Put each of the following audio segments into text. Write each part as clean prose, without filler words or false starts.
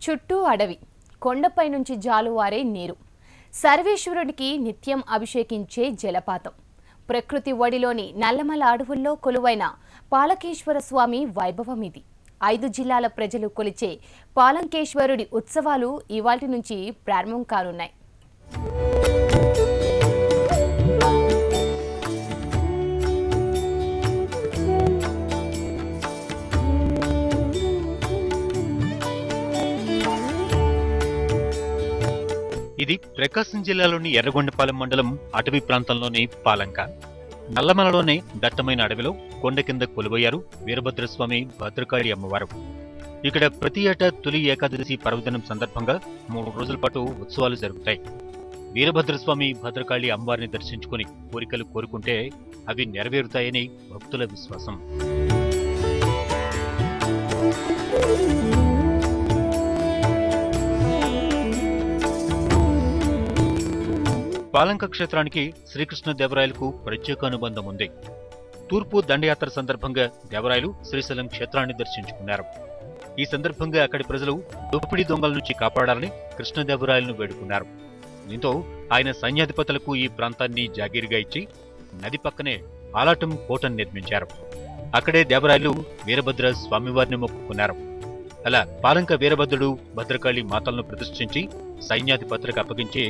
చుట్టూ అడవి, కొండపై నుంచి జాలువారే నీరు, సర్వేశ్వరుడికి నిత్యం అభిషేకించే జలపాతం, ప్రకృతి ఒడిలోని నల్లమల అడవుల్లో కొలువైన పాలకేశ్వర స్వామి వైభవం ఇది. 5 జిల్లాల ప్రజలు కొలిచే పాలంకేశ్వరుడి ఉత్సవాలు ఇవాల్టి నుంచి ప్రారంభం కానున్నాయి. ఇది ప్రకాశం జిల్లాలోని ఎర్రగొండపాలెం మండలం అటవీ ప్రాంతంలోని పాలంక. నల్లమలలోని దట్టమైన అడవిలో కొండ కింద కొలువయ్యారు వీరభద్రస్వామి భద్రకాళి అమ్మవారు. ఇక్కడ ప్రతి ఏటా తొలి ఏకాదశి పర్వదినం సందర్భంగా 3 రోజుల పాటు ఉత్సవాలు జరుగుతాయి. వీరభద్రస్వామి భద్రకాళి అమ్మవారిని దర్శించుకుని కోరికలు కోరుకుంటే అవి నెరవేరుతాయని భక్తుల విశ్వాసం. పాలంక క్షేత్రానికి శ్రీకృష్ణదేవరాయలకు ప్రత్యేక అనుబంధం ఉంది. తూర్పు దండయాత్ర సందర్భంగా దేవరాయలు శ్రీశైలం క్షేత్రాన్ని దర్శించుకున్నారు. ఈ సందర్భంగా అక్కడి ప్రజలు దోపిడీ దొంగల నుంచి కాపాడాలని కృష్ణదేవరాయలను వేడుకున్నారు. దీంతో ఆయన సైన్యాధిపతులకు ఈ ప్రాంతాన్ని జాగీరుగా ఇచ్చి నది పక్కనే ఆలాటం కోటను నిర్మించారు. అక్కడే దేవరాయలు వీరభద్ర స్వామివారిని మొక్కుకున్నారు. అలా పాలంక వీరభద్రుడు భద్రకాళి మాతలను ప్రతిష్ఠించి సైన్యాధిపతులకు అప్పగించి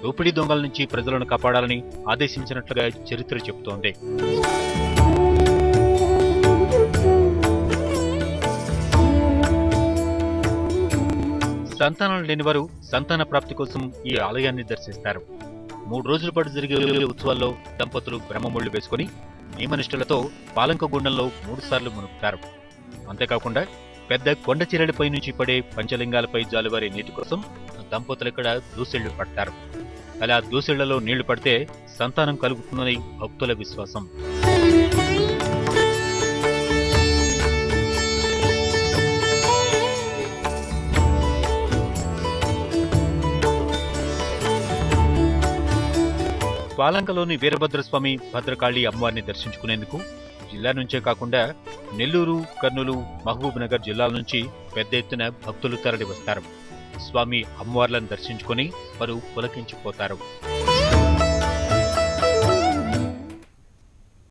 దోపిడీ దొంగల నుంచి ప్రజలను కాపాడాలని ఆదేశించినట్లుగా చరిత్ర చెబుతోంది. సంతానం లేనివారు సంతాన ప్రాప్తి కోసం ఈ ఆలయాన్ని దర్శిస్తారు. 3 రోజుల పాటు జరిగే ఉత్సవాల్లో దంపతులు బ్రహ్మముళ్లు వేసుకుని నియమనిష్టలతో పాలంక గుండంలో 3 సార్లు మునుగుతారు. అంతేకాకుండా పెద్ద కొండ చిరడిపై నుంచి పడే పంచలింగాలపై జాలువారే నీటి కోసం దంపతులు ఇక్కడ దూసిళ్లు పడతారు. అలా దూసిళ్లలో నీళ్లు పడితే సంతానం కలుగుతుందని భక్తుల విశ్వాసం. పాలంకలోని వీరభద్రస్వామి భద్రకాళి అమ్మవారిని దర్శించుకునేందుకు జిల్లా నుంచే కాకుండా నెల్లూరు, కర్నూలు, మహబూబ్ నగర్ జిల్లాల నుంచి పెద్ద ఎత్తున భక్తులు తరలి వస్తారు. స్వామి అమ్మవార్లను దర్శించుకుని వారు పులకించిపోతారు.